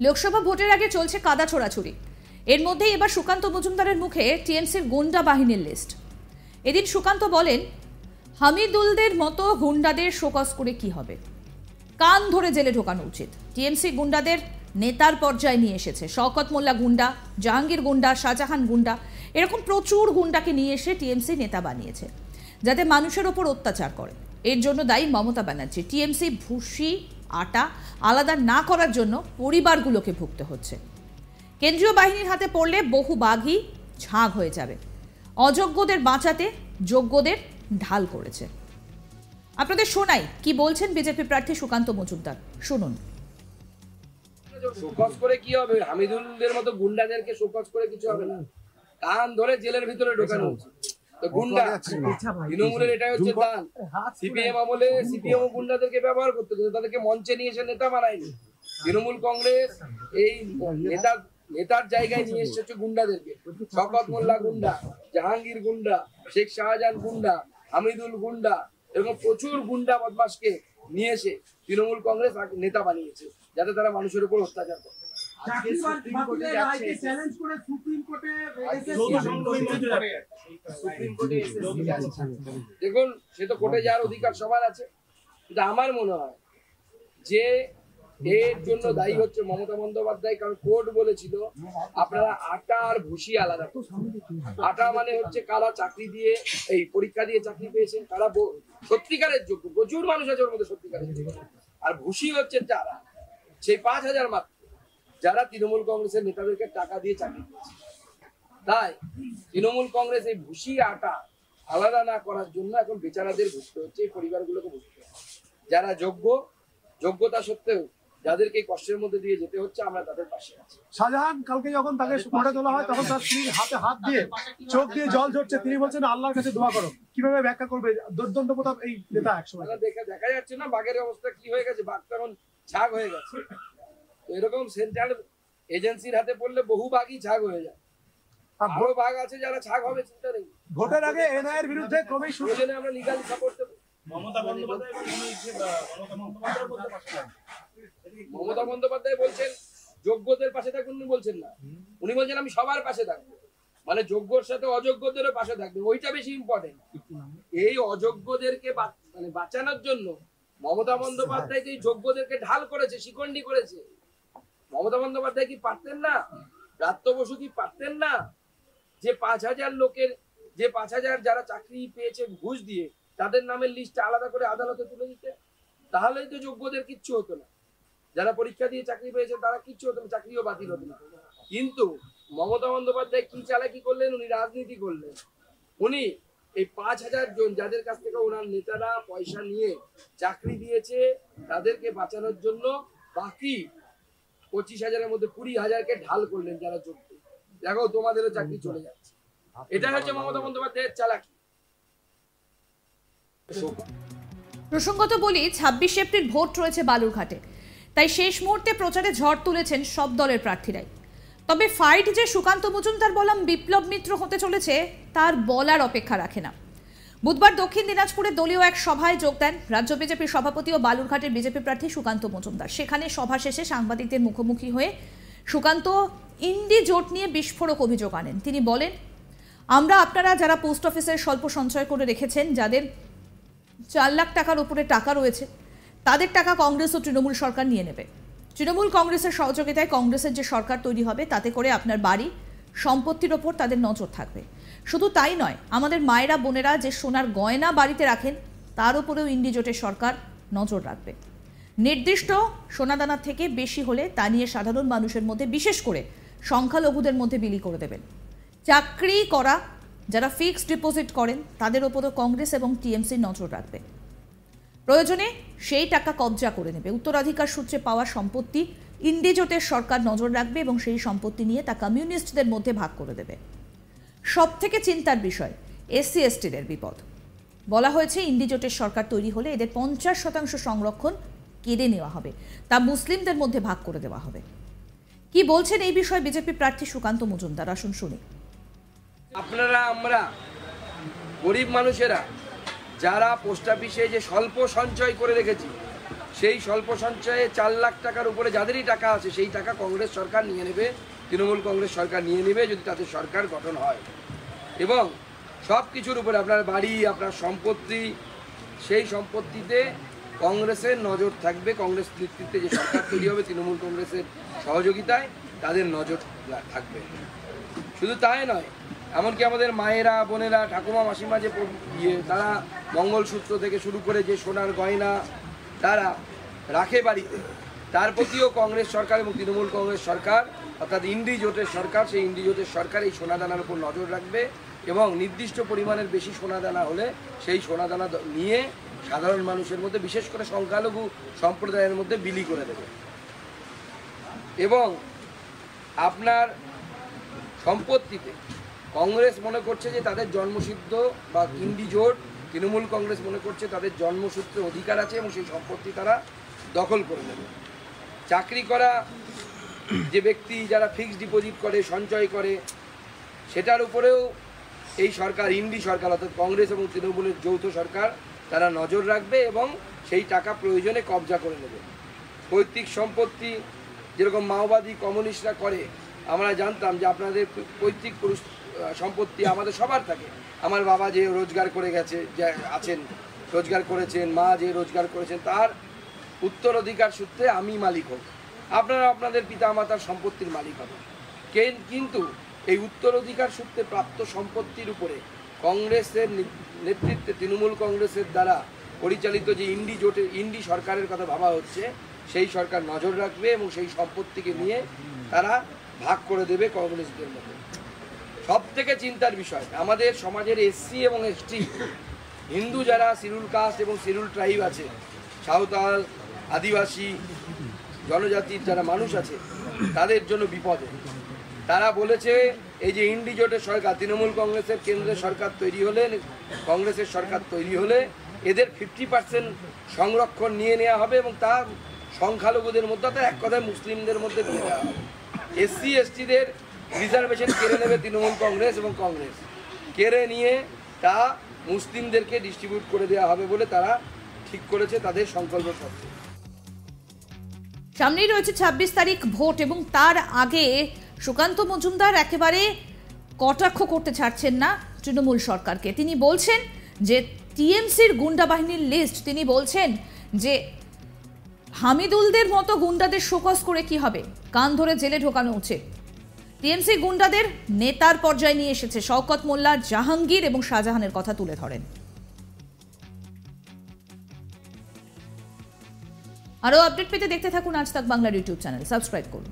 লোকসভা ভোটের আগে চলছে কাদা ছোড়াছুড়ি। এর মধ্যেই এবার সুকান্ত মজুমদারের মুখে টিএমসির গুন্ডা বাহিনীর লিস্ট। এদিন সুকান্ত বলেন, হামিদুলদের মতো গুন্ডাদের শোকজ করে কি হবে, কান ধরে জেলে ঢোকানো উচিত। টিএমসি গুন্ডাদের নেতার পর্যায়ে নিয়ে এসেছে। শওকত মোল্লা গুন্ডা, জাহাঙ্গীর গুন্ডা, শাহজাহান গুন্ডা, এরকম প্রচুর গুন্ডাকে নিয়ে এসে টিএমসি নেতা বানিয়েছে, যাতে মানুষের ওপর অত্যাচার করে। এর জন্য দায়ী মমতা ব্যানার্জি। টিএমসি ভুসি আটা আলাদা না করার জন্য পরিবারগুলোকে ভুগতে হচ্ছে। কেন্দ্রীয় বাহিনীর হাতে পড়লে বহু বাঘই ঝাঁক হয়ে যাবে। অযোগ্যদের বাঁচাতে যোগ্যদের ঢাল করেছে। আপনাদের শোনাই কি বলছেন বিজেপি প্রার্থী সুকান্ত মজুমদার, শুনুন। শোকজ করে কি হবে? হামিদুলদের মতো গুন্ডাদেরকে শোকজ করে কিছু হবে না, কান ধরে জেলের ভিতরে ঢোকানো উচিত। তো গুন্ডা তৃণমূলের এটাই হচ্ছে দান। সিপিএম আমলে সিপিএম গুন্ডাদেরকে ব্যবহার করতো, কিন্তু তাদেরকে মঞ্চে নিয়ে এসে নেতা বানায়নি। তৃণমূল কংগ্রেস এই নেতার জায়গায় নিয়ে এসেছে গুন্ডাদেরকে। শওকত মোল্লা গুন্ডা, জাহাঙ্গীর গুন্ডা, শেখ শাহজাহান গুন্ডা, হামিদুল গুন্ডা, এরকম প্রচুর গুন্ডা বদমাশকে নিয়ে এসে তৃণমূল কংগ্রেস নেতা বানিয়েছে, যাতে তারা মানুষের উপর অত্যাচার করে। দেখুন, সে তো কোর্টে যাওয়ার অধিকার সবার আছে, কিন্তু আমার মনে হয় যে এর জন্য দায়ী হচ্ছে মমতা বন্দ্যোপাধ্যায়। কারণ কোর্ট বলেছিল আপনারা আটা আর ভুসি আলাদা করুন। আটা মানে হচ্ছে কারা চাকরি দিয়ে এই পরীক্ষা দিয়ে চাকরি পেয়েছেন, কারা সত্যিকারের যোগ্য, প্রচুর মানুষ আছে ওর মধ্যে সত্যিকারের যোগ্য। আর ভুসি হচ্ছে যারা সেই 5,000 মাত্র যারা তৃণমূল কংগ্রেসের নেতাদেরকে টাকা দিয়ে চাকরি পেয়েছে। তাই তৃণমূল কংগ্রেস এই ভুসি আটা আলাদা না করার জন্য এখন বেচারাদের ভুগতে হচ্ছে, এই পরিবারগুলোকে ভুগতে হচ্ছে। যারা যোগ্যতা সত্ত্বেও যাদেরকে কষ্টের মধ্যে দিয়ে যেতে হচ্ছে, আমরা তাদের পাশে আছি। শাহজাহান কালকে যখন তাকে কোর্টে তোলা হয়, তখন তার স্ত্রীর হাতে হাত দিয়ে চোখ দিয়ে জল ঝরছে। তিনি বলছেন আল্লাহর কাছে দোয়া করো। কিভাবে ব্যাখ্যা করবে দুর্দান্ত প্রতাপ এই নেতা? একসময় দেখা যাচ্ছে না বাঘের অবস্থা কি হয়ে গেছে, বাঘ এখন ছাগ হয়ে গেছে। এরকম সেন্ট্রাল এজেন্সির হাতে পড়লে বহু বাঘই ছাগ হয়ে যায়। আরো বাঘ আছে যারা ছাগ হবে, চিন্তা নেই। ভোটের আগে এনআইএর বিরুদ্ধে ক্রমেই শুনছেন, আমরা লিগাল সাপোর্ট দেবো। মমতা বন্দ্যোপাধ্যায় বলছেন যোগ্যদের পাশে থাকুন, উনি বলছেন না, উনি বলছেন আমি সবার পাশে থাকবো। মানে যোগ্যর সাথে অযোগ্যদেরও পাশে থাকবে, ওইটা বেশি ইম্পর্টেন্ট। এই অযোগ্যদেরকে মানে বাঁচানোর জন্য মমতা বন্দ্যোপাধ্যায় যে যোগ্যদেরকে ঢাল করেছে, শিকন্ডি করেছে। মমতা বন্দ্যোপাধ্যায় কি পারতেন না? ব্রাত্য বসু কি পারতেন না যে 5,000 লোকের, যে 5,000 যারা চাকরি পেয়েছে ঘুষ দিয়ে, তাদের নামের লিস্ট আলাদা করে আদালতে তুলে দিতে? তাহলেই তো যোগ্যদের কিচ্ছু হতো না। যারা পরীক্ষা দিয়ে চাকরি পেয়েছে তারা কিচ্ছু হতো না, চাকরিও বাতিল হতো না। কিন্তু মমতা বন্দ্যোপাধ্যায় কি চালাকি করলেন? উনি রাজনীতি করলেন। উনি এই 5,000 জন যাদের কাছ থেকে ওনার নেতারা পয়সা নিয়ে চাকরি দিয়েছে, তাদেরকে বাঁচানোর জন্য বাকি 25,000-এর মধ্যে 20,000-কে ঢাল করলেন যারা যোগ্য। দেখো তোমাদেরও চাকরি চলে যাচ্ছে। এটা হচ্ছে মমতা বন্দ্যোপাধ্যায়ের চালাকি। প্রসঙ্গত বলি, 26 এপ্রিল ভোট রয়েছে বালুরঘাটে, তাই শেষ মুহূর্তে প্রচারে ঝড় তুলেছেন সব দলের প্রার্থীরাই। তবে ফাইট যে সুকান্ত মজুমদার বলাম বিপ্লব মিত্র হতে চলেছে, তার বলার অপেক্ষা রাখে না। বুধবার দক্ষিণ দিনাজপুরে দলীয় এক সভায় যোগ দেন রাজ্য বিজেপির সভাপতি ও বালুরঘাটের বিজেপি প্রার্থী সুকান্ত মজুমদার। সেখানে সভা শেষে সাংবাদিকদের মুখোমুখি হয়ে সুকান্ত ইন্ডি জোট নিয়ে বিস্ফোরক অভিযোগ আনেন। তিনি বলেন, আমরা আপনারা যারা পোস্ট অফিসের স্বল্প সঞ্চয় করে রেখেছেন, যাদের 4 লাখ টাকার উপরে টাকা রয়েছে, তাদের টাকা কংগ্রেস ও তৃণমূল সরকার নিয়ে নেবে। তৃণমূল কংগ্রেসের সহযোগিতায় কংগ্রেসের যে সরকার তৈরি হবে, তাতে করে আপনার বাড়ি সম্পত্তির ওপর তাদের নজর থাকবে। শুধু তাই নয়, আমাদের মায়েরা বোনেরা যে সোনার গয়না বাড়িতে রাখেন, তার উপরেও ইন্ডি জোটের সরকার নজর রাখবে। নির্দিষ্ট সোনাদানার থেকে বেশি হলে তা নিয়ে সাধারণ মানুষের মধ্যে, বিশেষ করে সংখ্যালঘুদের মধ্যে বিলি করে দেবেন। চাকরি করা যারা ফিক্সড ডিপোজিট করেন, তাদের ওপরও কংগ্রেস এবং টিএমসি নজর রাখবে। প্রয়োজনে সেই টাকা কবজা করে নেবে। উত্তরাধিকার সূত্রে পাওয়া সম্পত্তি ইন্ডি জোটের সরকার নজর রাখবে এবং সেই সম্পত্তি নিয়ে তা কমিউনিস্টদের মধ্যে ভাগ করে দেবে। সব থেকে চিন্তার বিষয় এসসি এসটিদের বিপদ। বলা হয়েছে ইন্ডি জোটের সরকার তৈরি হলে এদের 50% সংরক্ষণ কেড়ে নেওয়া হবে, তা মুসলিমদের মধ্যে ভাগ করে দেওয়া হবে। কি বলছেন এই বিষয়ে বিজেপি প্রার্থী সুকান্ত মজুমদার, আসুন শুনি। আপনারা আমরা গরিব মানুষেরা যারা পোস্ট অফিসে যে স্বল্প সঞ্চয় করে রেখেছি, সেই স্বল্প সঞ্চয়ে 4 লাখ টাকার উপরে যাদেরই টাকা আছে সেই টাকা কংগ্রেস সরকার নিয়ে নেবে, তৃণমূল কংগ্রেস সরকার নিয়ে নেবে যদি তাদের সরকার গঠন হয়। এবং সব কিছুর উপরে আপনার বাড়ি, আপনার সম্পত্তি, সেই সম্পত্তিতে কংগ্রেসের নজর থাকবে। কংগ্রেস নেতৃত্বে যে সরকার তৈরি হবে তৃণমূল কংগ্রেসের সহযোগিতায় তাদের নজর থাকবে। শুধু তাই নয়, এমনকি আমাদের মায়েরা, বোনেরা, ঠাকুমা, মাসিমা যে তারা মঙ্গলসূত্র থেকে শুরু করে যে সোনার গয়না তারা রাখে বাড়িতে, তার প্রতিও কংগ্রেস সরকার এবং তৃণমূল কংগ্রেস সরকার অর্থাৎ ইন্ডি জোটের সরকার, সেই ইন্ডি জোটের সরকার এই সোনাদানার উপর নজর রাখবে এবং নির্দিষ্ট পরিমাণের বেশি সোনাদানা হলে সেই সোনাদানা নিয়ে সাধারণ মানুষের মধ্যে, বিশেষ করে সংখ্যালঘু সম্প্রদায়ের মধ্যে বিলি করে দেবে। এবং আপনার সম্পত্তিতে কংগ্রেস মনে করছে যে তাদের জন্মসিদ্ধ বা ইন্ডি জোট, তৃণমূল কংগ্রেস মনে করছে তাদের জন্মসূত্রে অধিকার আছে এবং সেই সম্পত্তি তারা দখল করে নেবে। চাকরি করা যে ব্যক্তি যারা ফিক্সড ডিপোজিট করে, সঞ্চয় করে, সেটার উপরেও এই সরকার, ইন্ডি সরকার অর্থাৎ কংগ্রেস এবং তৃণমূলের যৌথ সরকার, তারা নজর রাখবে এবং সেই টাকা প্রয়োজনে কবজা করে নেবে। পৈতৃক সম্পত্তি যেরকম মাওবাদী কমিউনিস্টরা করে, আমরা জানতাম যে আপনাদের পৈতৃক সম্পত্তি আমাদের সবার থাকে। আমার বাবা যে রোজগার করে গেছে, যে আছেন রোজগার করেছেন, মা যে রোজগার করেছেন, তার উত্তরাধিকার সূত্রে আমি মালিক হব, আপনারা আপনাদের পিতামাতার সম্পত্তির মালিক হবেন। কিন্তু এই উত্তরাধিকার সূত্রে প্রাপ্ত সম্পত্তির উপরে কংগ্রেসের নেতৃত্বে, তৃণমূল কংগ্রেসের দ্বারা পরিচালিত যে ইন্ডি জোটের, ইন্ডি সরকারের কথা ভাবা হচ্ছে, সেই সরকার নজর রাখবে এবং সেই সম্পত্তিকে নিয়ে তারা ভাগ করে দেবে কংগ্রেসদের মধ্যে। সব থেকে চিন্তার বিষয়, আমাদের সমাজের এসসি এবং এসটি, হিন্দু যারা শিডিউল কাস্ট এবং শিডিউল ট্রাইব আছে, সাঁওতাল, আদিবাসী জনজাতির যারা মানুষ আছে, তাদের জন্য বিপদে। তারা বলেছে এই যে ইন্ডি জোটের সরকার, তৃণমূল কংগ্রেসের কেন্দ্রের সরকার তৈরি হলে, কংগ্রেসের সরকার তৈরি হলে এদের 50% সংরক্ষণ নিয়ে নেওয়া হবে এবং তা সংখ্যালঘুদের মধ্যে, অর্থাৎ এক কথায় মুসলিমদের মধ্যে দিয়ে দেওয়া হবে। এসসি এসটিদের রিজার্ভেশন কেড়ে নেবে তৃণমূল কংগ্রেস এবং কংগ্রেস, কেড়ে নিয়ে তা মুসলিমদেরকে ডিস্ট্রিবিউট করে দেওয়া হবে বলে তারা ঠিক করেছে তাদের সংকল্প সত্ত্বে। সামনেই রয়েছে 26 তারিখ ভোট এবং তার আগে সুকান্ত মজুমদার একেবারে কটাক্ষ করতে ছাড়ছেন না তৃণমূল সরকারকে। তিনি বলছেন যে টিএমসির গুন্ডা বাহিনীর লিস্ট, তিনি বলছেন যে হামিদুলদের মতো গুন্ডাদের শোকজ করে কি হবে, কান ধরে জেলে ঢোকানো উচিত। টিএমসি গুন্ডাদের নেতার পর্যায়ে নিয়ে এসেছে। শওকত মোল্লা, জাহাঙ্গীর এবং শাহজাহানের কথা তুলে ধরেন। আরও আপডেট পেতে দেখতে থাকুন আজ তাক বাংলার ইউটিউব চ্যানেল, সাবস্ক্রাইব করুন।